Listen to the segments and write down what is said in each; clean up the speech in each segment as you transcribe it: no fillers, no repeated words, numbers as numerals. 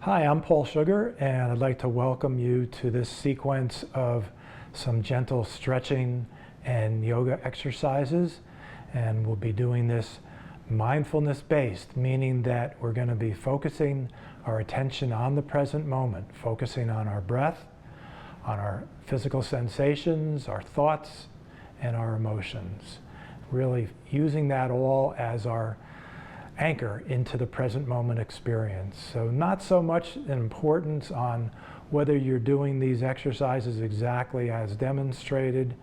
Hi, I'm Paul Sugar, and I'd like to welcome you to this sequence of some gentle stretching and yoga exercises. And we'll be doing this mindfulness based, meaning that we're going to be focusing our attention on the present moment, focusing on our breath, on our physical sensations, our thoughts, and our emotions. Really using that all as our anchor into the present moment experience. So not so much importance on whether you're doing these exercises exactly as demonstrated,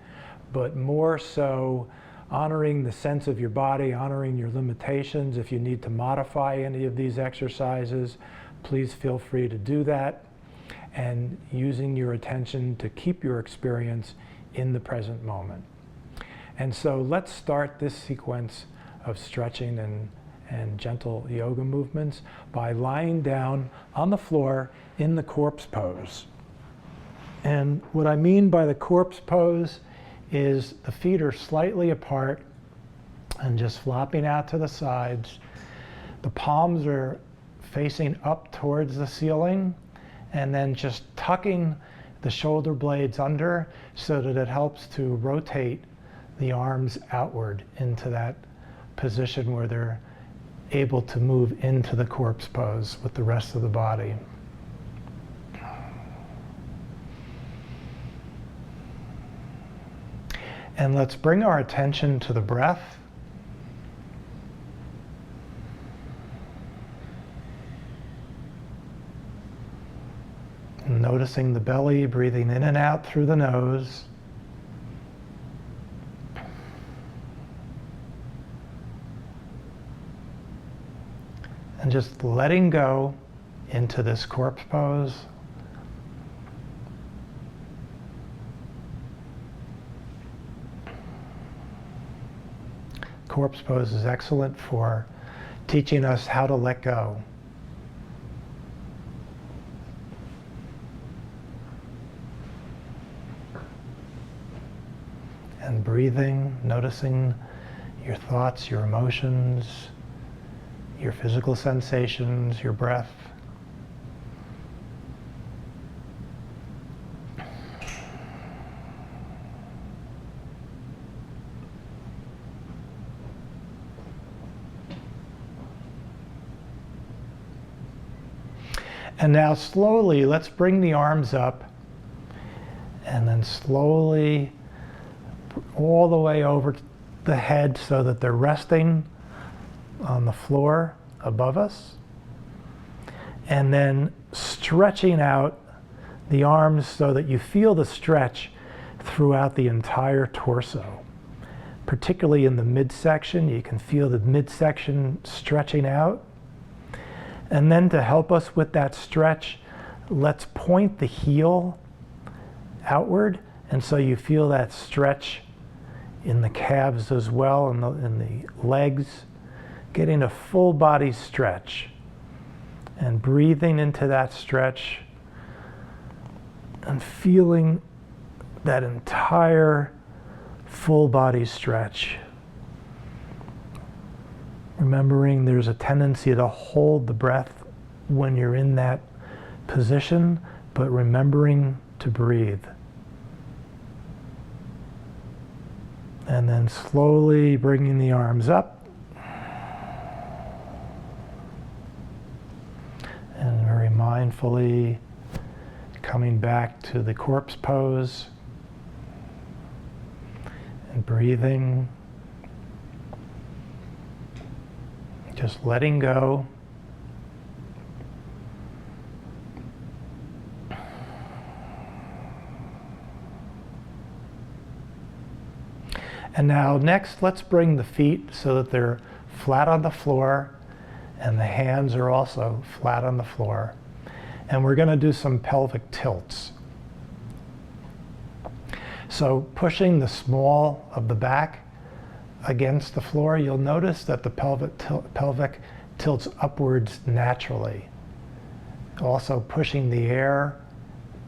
but more so honoring the sense of your body, honoring your limitations. If you need to modify any of these exercises, please feel free to do that, and using your attention to keep your experience in the present moment. And so let's start this sequence of stretching and gentle yoga movements by lying down on the floor in the corpse pose. And what I mean by the corpse pose is the feet are slightly apart and just flopping out to the sides. The palms are facing up towards the ceiling, and then just tucking the shoulder blades under so that it helps to rotate the arms outward into that position where they're able to move into the corpse pose with the rest of the body. And let's bring our attention to the breath. Noticing the belly, breathing in and out through the nose. And just letting go into this corpse pose. Corpse pose is excellent for teaching us how to let go. And breathing, noticing your thoughts, your emotions, your physical sensations, your breath. And now slowly, let's bring the arms up, and then slowly all the way over the head so that they're resting on the floor above us, and then stretching out the arms so that you feel the stretch throughout the entire torso. Particularly in the midsection, you can feel the midsection stretching out. And then to help us with that stretch, let's point the heel outward, and so you feel that stretch in the calves as well, and in the legs. Getting a full body stretch and breathing into that stretch and feeling that entire full body stretch. Remembering there's a tendency to hold the breath when you're in that position, but remembering to breathe. And then slowly bringing the arms up. And very mindfully coming back to the corpse pose and breathing, just letting go. And now next, let's bring the feet so that they're flat on the floor, and the hands are also flat on the floor. And we're going to do some pelvic tilts. So pushing the small of the back against the floor, you'll notice that the pelvic tilts upwards naturally. Also pushing the air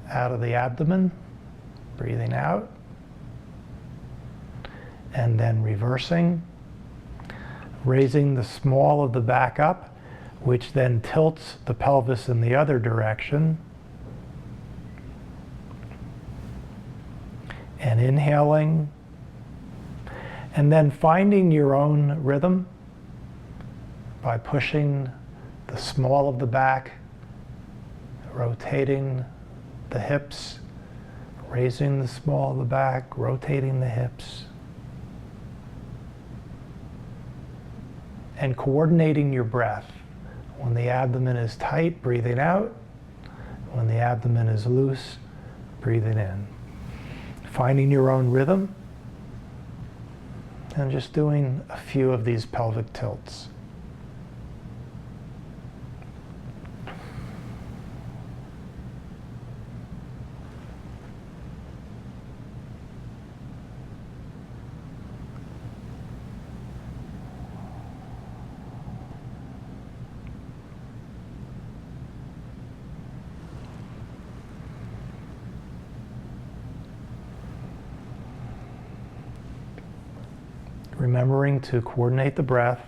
out of the abdomen, breathing out, and then reversing, raising the small of the back up, which then tilts the pelvis in the other direction. And inhaling, and then finding your own rhythm by pushing the small of the back, rotating the hips, raising the small of the back, rotating the hips, and coordinating your breath. When the abdomen is tight, breathing out. When the abdomen is loose, breathing in. Finding your own rhythm, and just doing a few of these pelvic tilts. Remembering to coordinate the breath.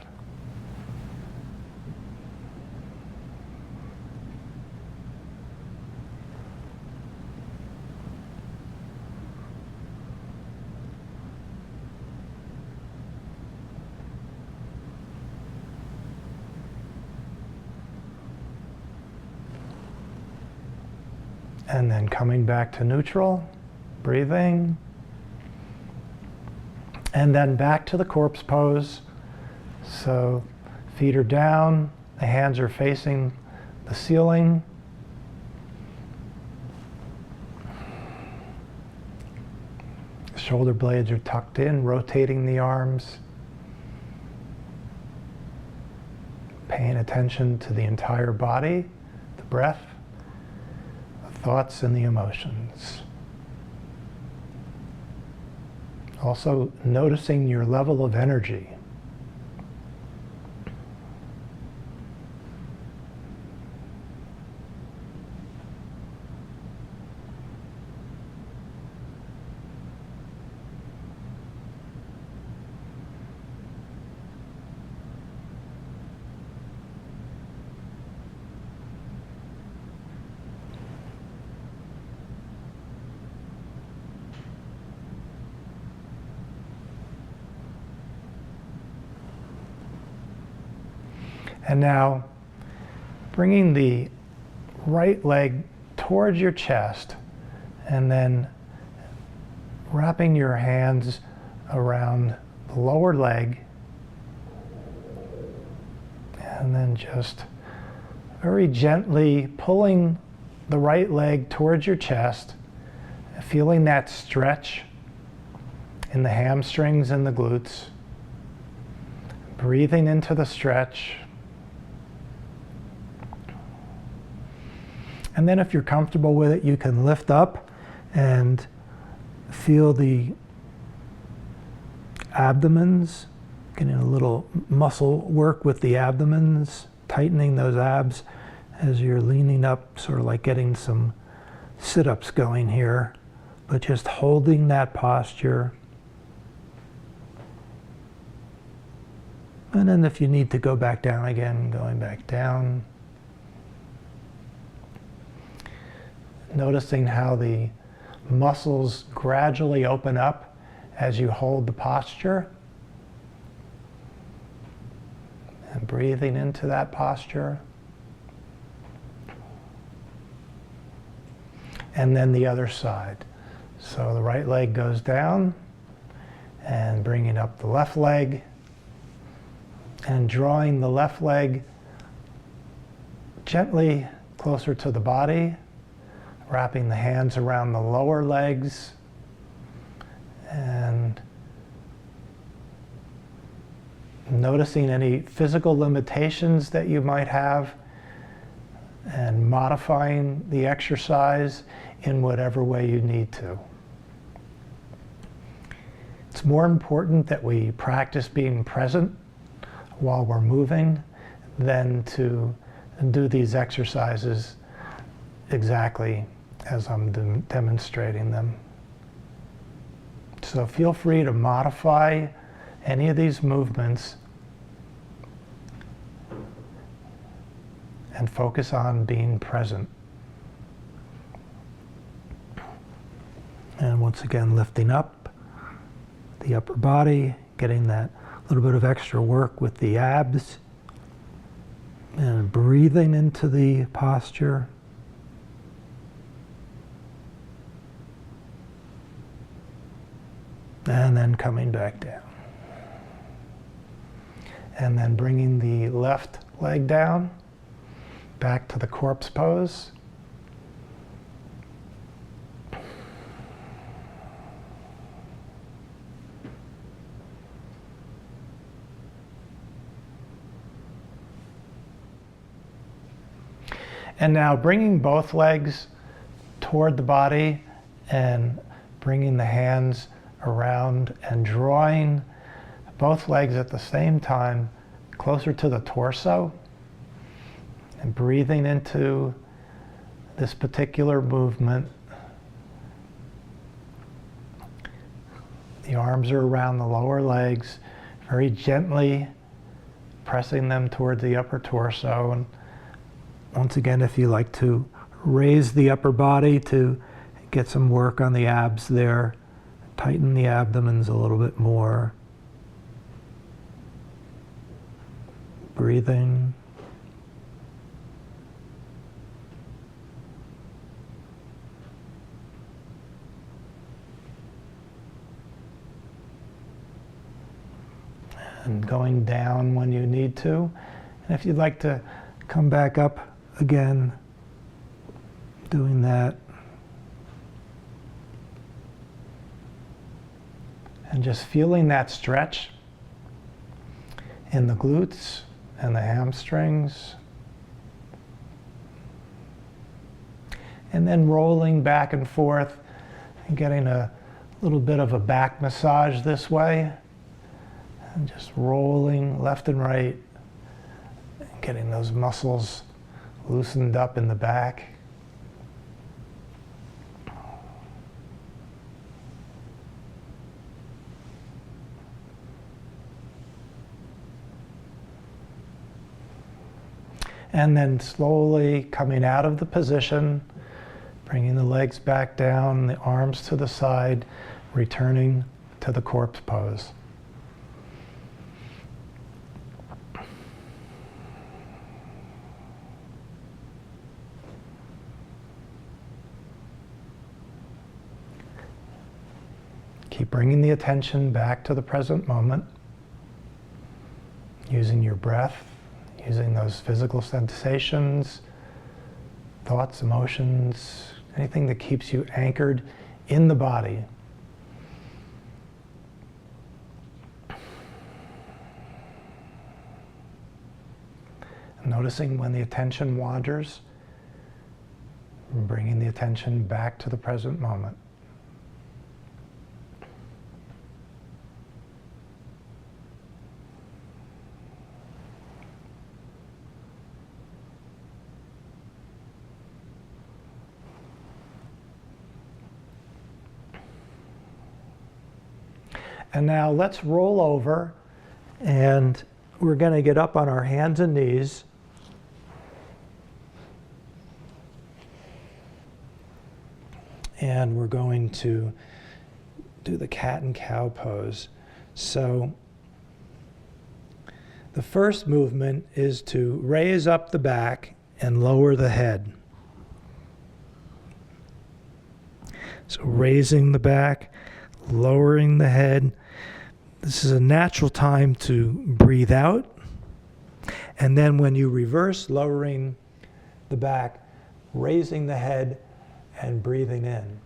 And then coming back to neutral, breathing. And then back to the corpse pose. So feet are down, the hands are facing the ceiling. Shoulder blades are tucked in, rotating the arms. Paying attention to the entire body, the breath, the thoughts and the emotions. Also noticing your level of energy. And now, bringing the right leg towards your chest, and then wrapping your hands around the lower leg, and then just very gently pulling the right leg towards your chest, feeling that stretch in the hamstrings and the glutes, breathing into the stretch. And then if you're comfortable with it, you can lift up and feel the abdomens, getting a little muscle work with the abdomens, tightening those abs as you're leaning up, sort of like getting some sit-ups going here, but just holding that posture. And then if you need to go back down again, going back down. Noticing how the muscles gradually open up as you hold the posture. And breathing into that posture. And then the other side. So the right leg goes down, and bringing up the left leg, and drawing the left leg gently closer to the body. Wrapping the hands around the lower legs and noticing any physical limitations that you might have and modifying the exercise in whatever way you need to. It's more important that we practice being present while we're moving than to do these exercises exactly as I'm demonstrating them. So feel free to modify any of these movements focus on being present. And once again, lifting up the upper body, getting that little bit of extra work with the abs, and breathing into the posture. And then coming back down. And then bringing the left leg down, back to the corpse pose. And now bringing both legs toward the body and bringing the hands around and drawing both legs at the same time closer to the torso and breathing into this particular movement. The arms are around the lower legs, very gently pressing them toward the upper torso. And once again, if you like to raise the upper body to get some work on the abs there, tighten the abdomens a little bit more. Breathing. And going down when you need to. And if you'd like to come back up again, doing that. And just feeling that stretch in the glutes and the hamstrings. And then rolling back and forth and getting a little bit of a back massage this way. And just rolling left and right, and getting those muscles loosened up in the back. And then slowly coming out of the position, bringing the legs back down, the arms to the side, returning to the corpse pose. Keep bringing the attention back to the present moment, using your breath, using those physical sensations, thoughts, emotions, anything that keeps you anchored in the body. And noticing when the attention wanders, and bringing the attention back to the present moment. And now let's roll over, and we're going to get up on our hands and knees. And we're going to do the cat and cow pose. So the first movement is to raise up the back and lower the head. So raising the back, lowering the head. This is a natural time to breathe out. And then when you reverse, lowering the back, raising the head, and breathing in.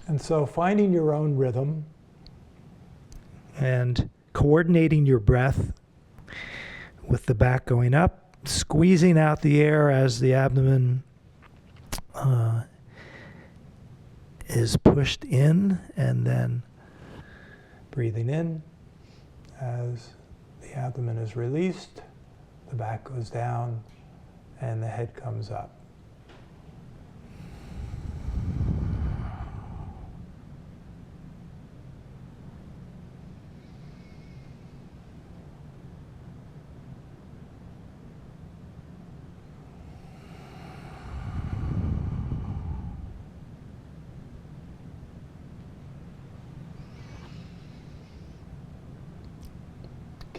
And so finding your own rhythm and coordinating your breath with the back going up, squeezing out the air as the abdomen is pushed in, and then breathing in as the abdomen is released, the back goes down, and the head comes up.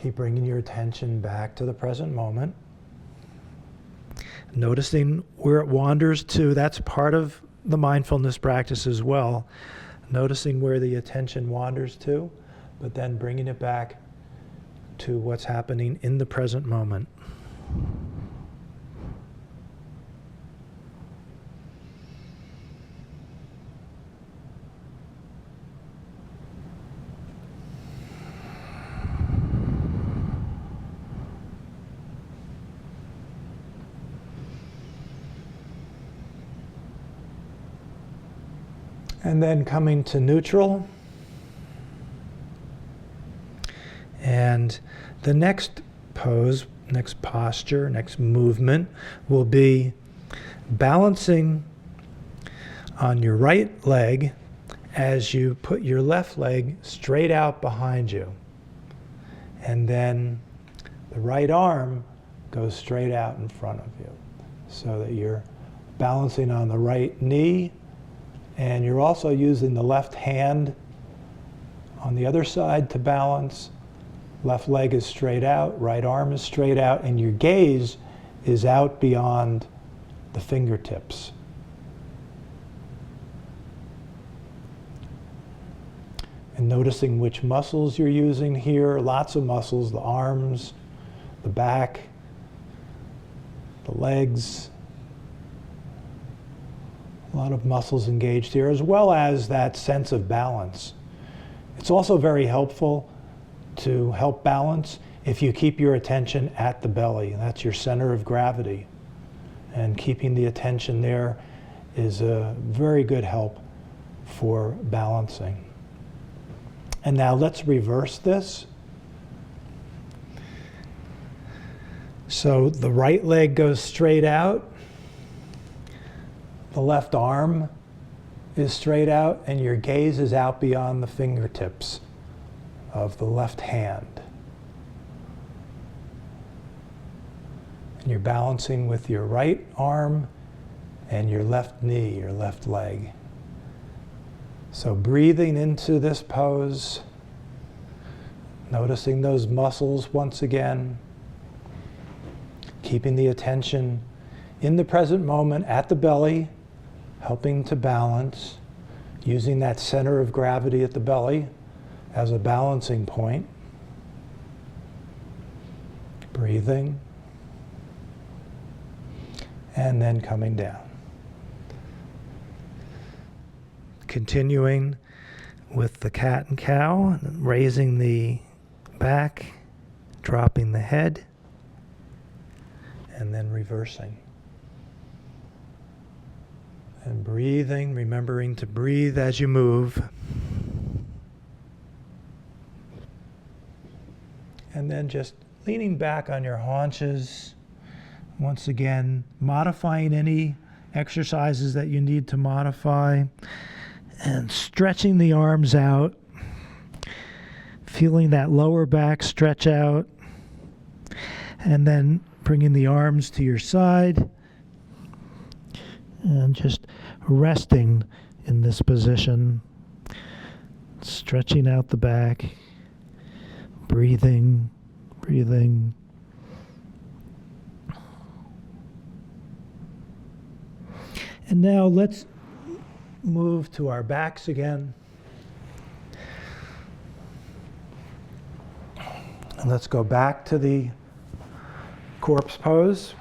Keep bringing your attention back to the present moment. Noticing where it wanders to. That's part of the mindfulness practice as well. Noticing where the attention wanders to, but then bringing it back to what's happening in the present moment. And then coming to neutral. And the next pose, next posture, next movement will be balancing on your right leg as you put your left leg straight out behind you. And then the right arm goes straight out in front of you, so that you're balancing on the right knee. And you're also using the left hand on the other side to balance. Left leg is straight out, right arm is straight out, and your gaze is out beyond the fingertips. And noticing which muscles you're using here. Lots of muscles, the arms, the back, the legs. A lot of muscles engaged here, as well as that sense of balance. It's also very helpful to help balance if you keep your attention at the belly. That's your center of gravity. And keeping the attention there is a very good help for balancing. And now let's reverse this. So the right leg goes straight out. The left arm is straight out, and your gaze is out beyond the fingertips of the left hand. And you're balancing with your right arm and your left knee, your left leg. So breathing into this pose, noticing those muscles once again, keeping the attention in the present moment at the belly, helping to balance, using that center of gravity at the belly as a balancing point. Breathing. And then coming down. Continuing with the cat and cow, raising the back, dropping the head, and then reversing. And breathing, remembering to breathe as you move. And then just leaning back on your haunches. Once again, modifying any exercises that you need to modify. And stretching the arms out. Feeling that lower back stretch out. And then bringing the arms to your side. And just resting in this position, stretching out the back, breathing. And now let's move to our backs again. And let's go back to the corpse pose.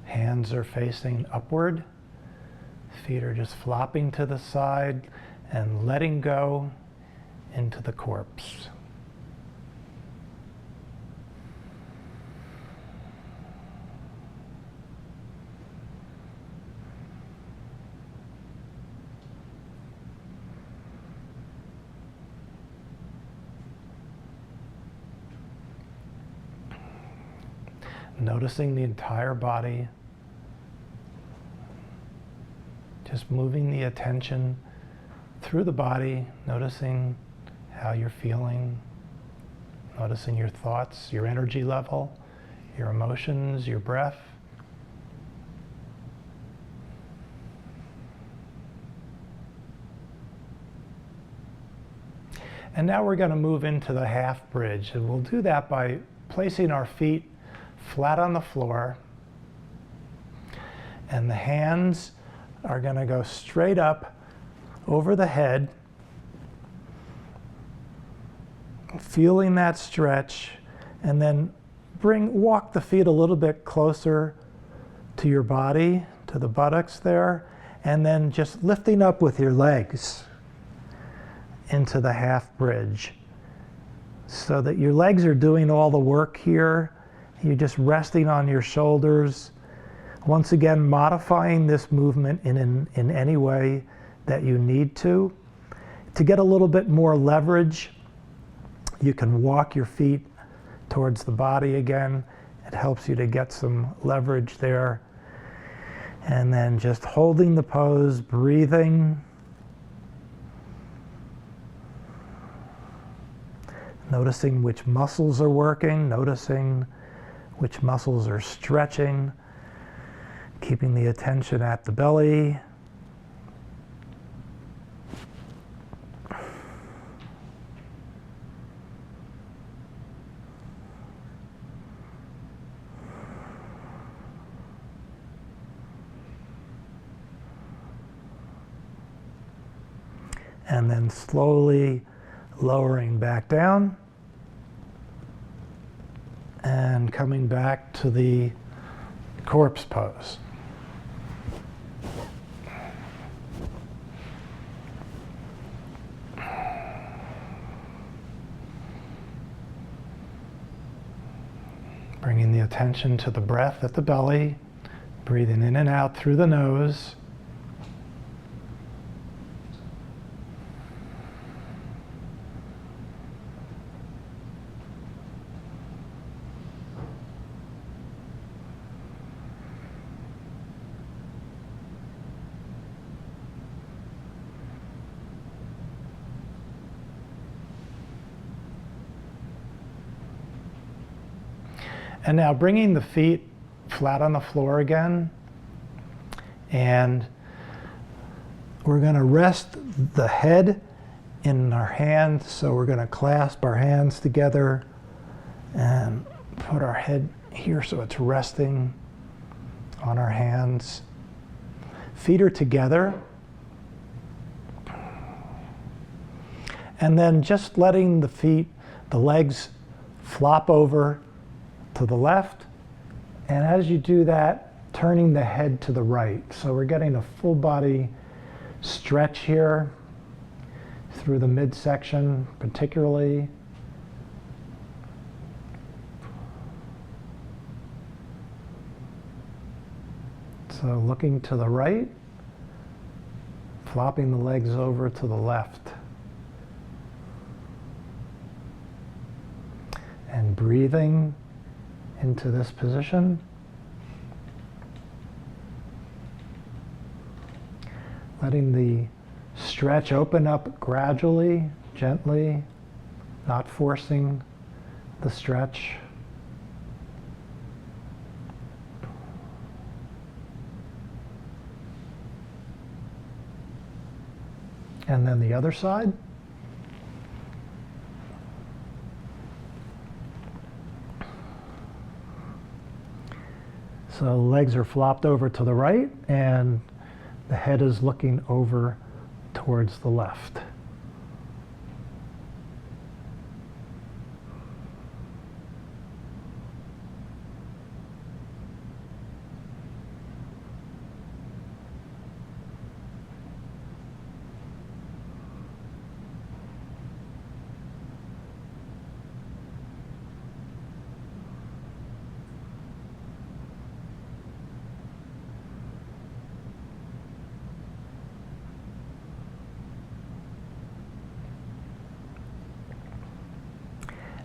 Hands are facing upward. Feet are just flopping to the side and letting go into the corpse. Noticing the entire body. Just moving the attention through the body, noticing how you're feeling, noticing your thoughts, your energy level, your emotions, your breath. And now we're going to move into the half bridge, and we'll do that by placing our feet flat on the floor, and the hands are going to go straight up over the head, feeling that stretch, and then walk the feet a little bit closer to your body, to the buttocks there, and then just lifting up with your legs into the half bridge, so that your legs are doing all the work here. You're just resting on your shoulders. Once again, modifying this movement in any way that you need to. To get a little bit more leverage, you can walk your feet towards the body again. It helps you to get some leverage there. And then just holding the pose, breathing. Noticing which muscles are working, noticing which muscles are stretching, keeping the attention at the belly. And then slowly lowering back down and coming back to the corpse pose. Bringing the attention to the breath at the belly, breathing in and out through the nose. And now bringing the feet flat on the floor again, and we're going to rest the head in our hands. So we're going to clasp our hands together and put our head here so it's resting on our hands. Feet are together. And then just letting the legs flop over to the left, and as you do that, turning the head to the right. So we're getting a full body stretch here through the midsection particularly. So looking to the right, flopping the legs over to the left. And breathing into this position. Letting the stretch open up gradually, gently, not forcing the stretch. And then the other side. So legs are flopped over to the right, and the head is looking over towards the left.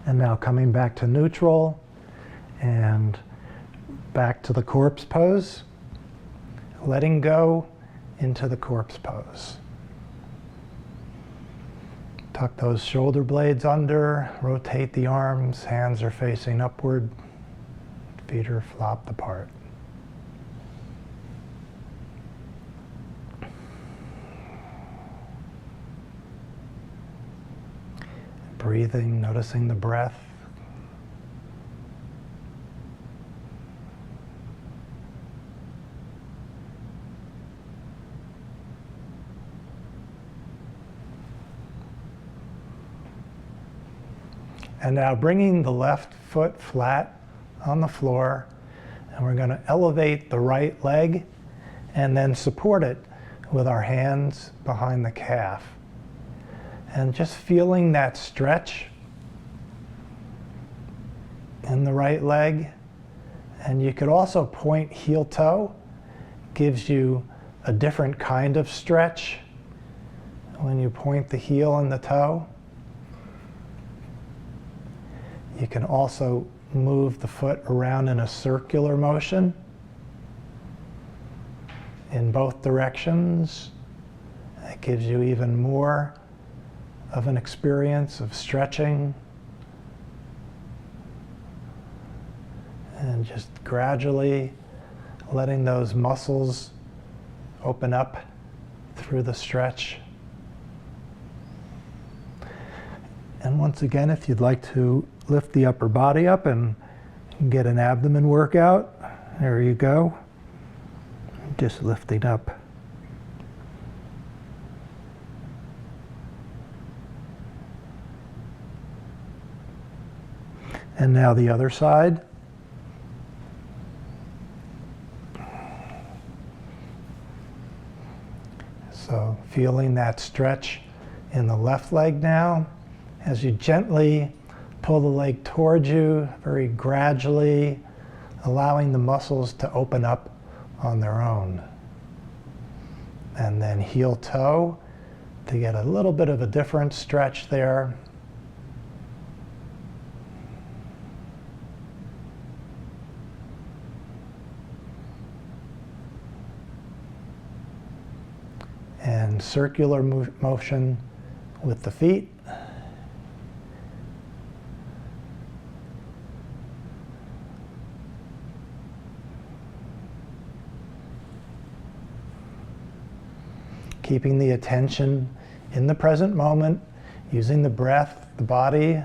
And now coming back to neutral and back to the corpse pose, letting go into the corpse pose. Tuck those shoulder blades under, rotate the arms, hands are facing upward, feet are flopped apart. breathing, noticing the breath. And now bringing the left foot flat on the floor, and we're going to elevate the right leg and then support it with our hands behind the calf. And just feeling that stretch in the right leg. And you could also point heel toe, gives you a different kind of stretch when you point the heel and the toe. You can also move the foot around in a circular motion in both directions. It gives you even more of an experience of stretching. And just gradually letting those muscles open up through the stretch. And once again, if you'd like to lift the upper body up and get an abdomen workout, there you go. Just lifting up. And now the other side. So feeling that stretch in the left leg now, as you gently pull the leg towards you, very gradually, allowing the muscles to open up on their own. And then heel toe to get a little bit of a different stretch there. And circular motion with the feet. Keeping the attention in the present moment, using the breath, the body,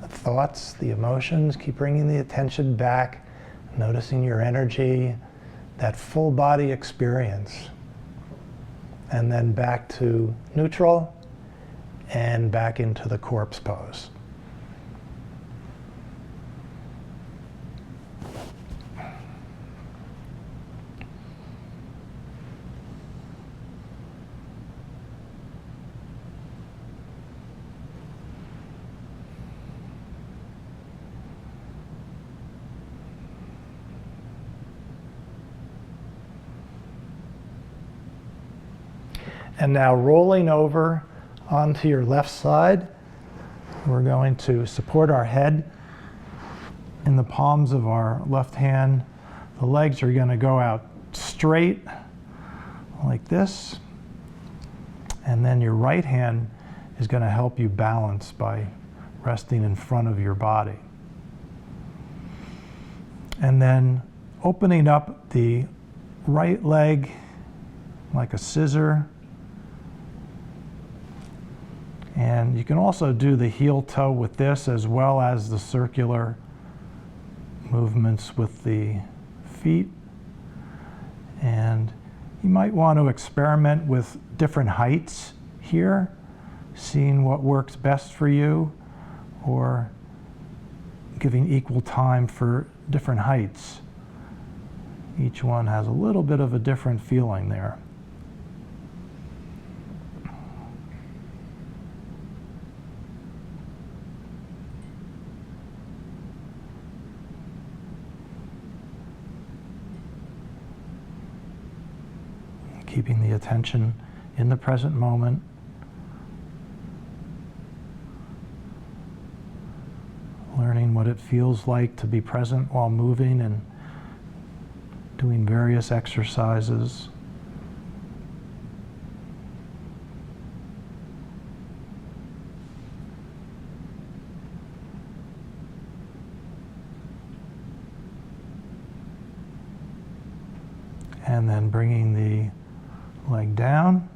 the thoughts, the emotions. Keep bringing the attention back, noticing your energy, that full body experience. And then back to neutral and back into the corpse pose. And now rolling over onto your left side, we're going to support our head in the palms of our left hand. The legs are going to go out straight like this. And then your right hand is going to help you balance by resting in front of your body. And then opening up the right leg like a scissor. And you can also do the heel toe with this as well as the circular movements with the feet. And you might want to experiment with different heights here, seeing what works best for you, or giving equal time for different heights. Each one has a little bit of a different feeling there. Keeping the attention in the present moment. Learning what it feels like to be present while moving and doing various exercises. And then bringing the leg down.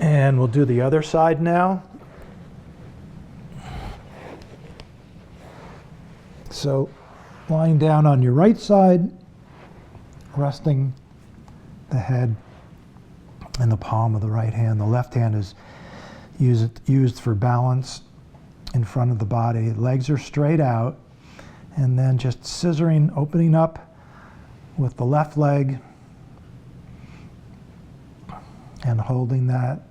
And we'll do the other side now. So lying down on your right side, resting the head in the palm of the right hand. The left hand is used for balance in front of the body. Legs are straight out, and then just scissoring, opening up with the left leg and holding that.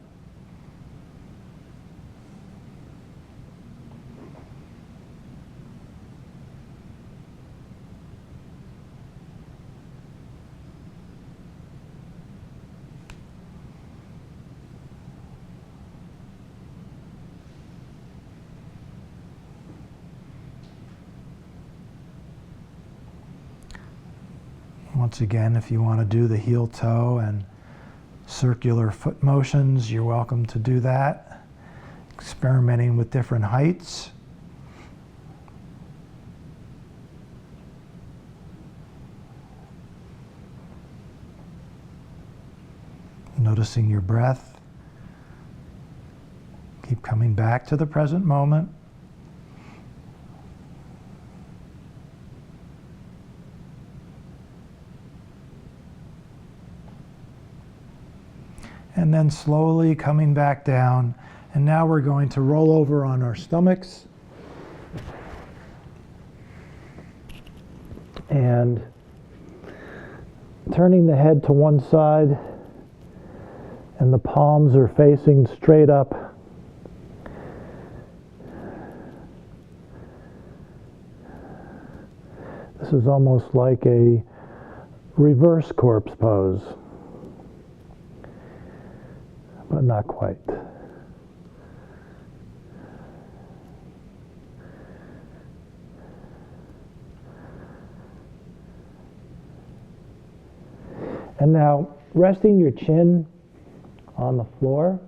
Once again, if you want to do the heel toe and circular foot motions, you're welcome to do that. Experimenting with different heights. Noticing your breath. Keep coming back to the present moment. And then slowly coming back down. And now we're going to roll over on our stomachs. And turning the head to one side, and the palms are facing straight up. This is almost like a reverse corpse pose, but not quite. And now resting your chin on the floor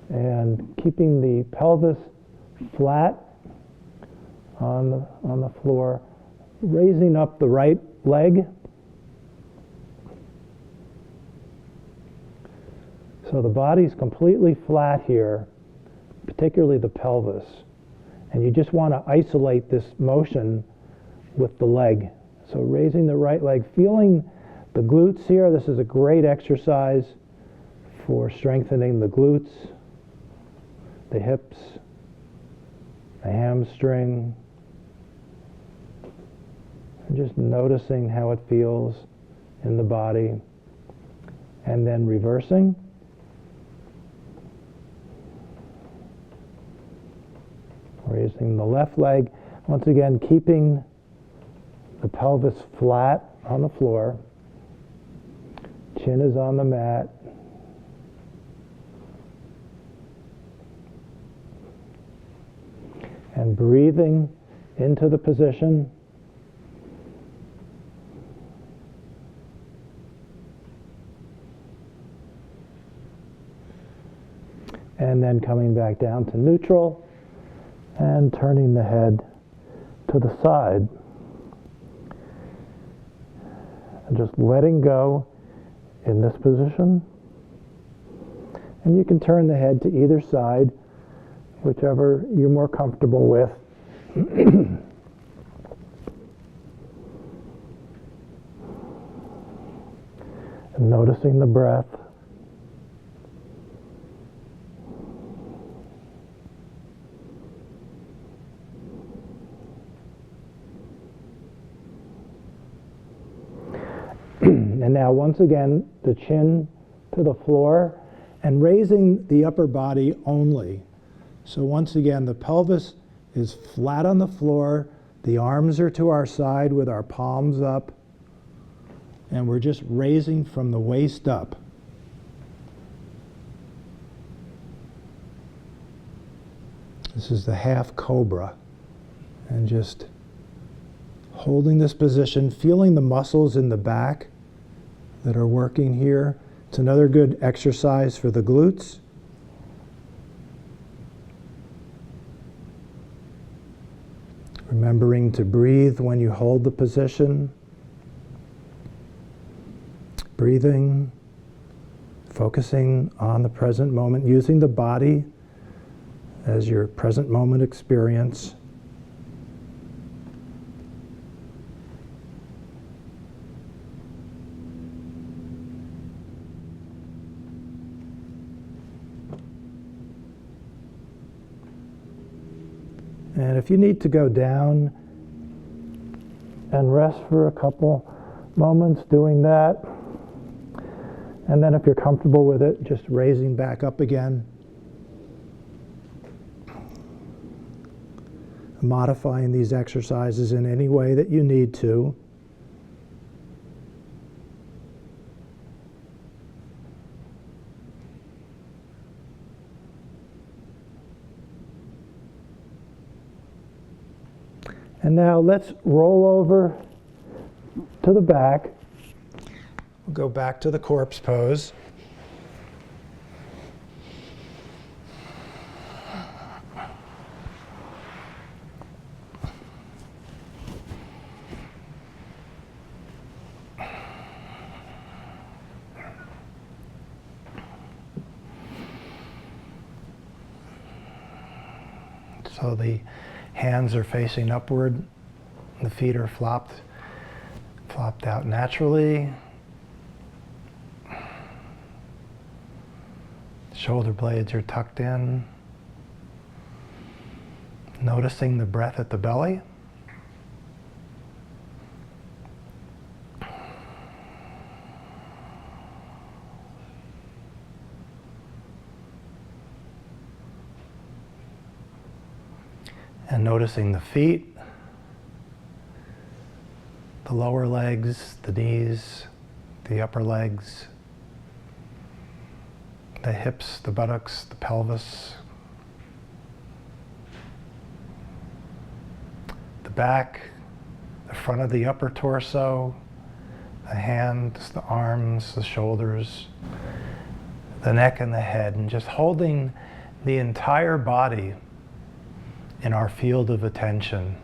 and keeping the pelvis flat on the floor, raising up the right leg. So the body's completely flat here, particularly the pelvis. And you just want to isolate this motion with the leg. So raising the right leg, feeling the glutes here. This is a great exercise for strengthening the glutes, the hips, the hamstring. And just noticing how it feels in the body. And then reversing. Raising the left leg. Once again, keeping the pelvis flat on the floor. Chin is on the mat. And breathing into the position. And then coming back down to neutral and turning the head to the side. And just letting go in this position. And you can turn the head to either side, whichever you're more comfortable with. And noticing the breath. And now once again, the chin to the floor and raising the upper body only. So once again, the pelvis is flat on the floor. The arms are to our side with our palms up. And we're just raising from the waist up. This is the half cobra. And just holding this position, feeling the muscles in the back that are working here. It's another good exercise for the glutes. Remembering to breathe when you hold the position. Breathing, focusing on the present moment, using the body as your present moment experience. And if you need to go down and rest for a couple moments doing that, and then if you're comfortable with it, just raising back up again, modifying these exercises in any way that you need to. And now let's roll over to the back. We'll go back to the corpse pose. So the hands are facing upward, the feet are flopped out naturally. Shoulder blades are tucked in. Noticing the breath at the belly. And noticing the feet, the lower legs, the knees, the upper legs, the hips, the buttocks, the pelvis, the back, the front of the upper torso, the hands, the arms, the shoulders, the neck and the head, and just holding the entire body in our field of attention.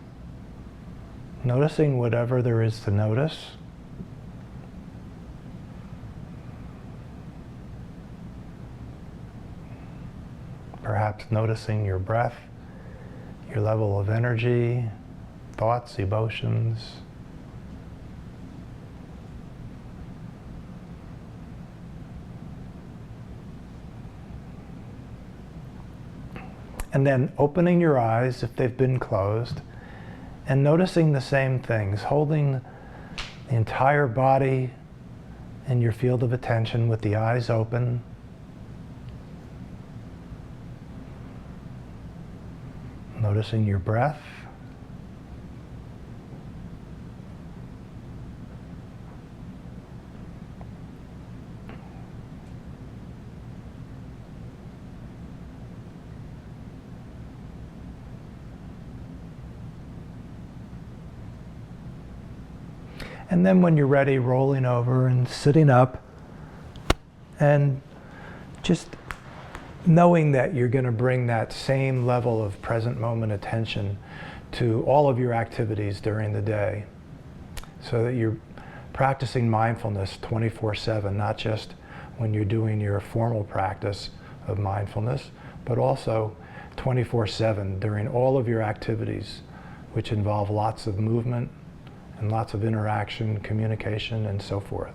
Noticing whatever there is to notice. Perhaps noticing your breath, your level of energy, thoughts, emotions. And then opening your eyes if they've been closed and noticing the same things, holding the entire body in your field of attention with the eyes open. Noticing your breath. And then when you're ready, rolling over and sitting up and just knowing that you're going to bring that same level of present moment attention to all of your activities during the day, so that you're practicing mindfulness 24/7, not just when you're doing your formal practice of mindfulness, but also 24/7 during all of your activities, which involve lots of movement and lots of interaction, communication, and so forth.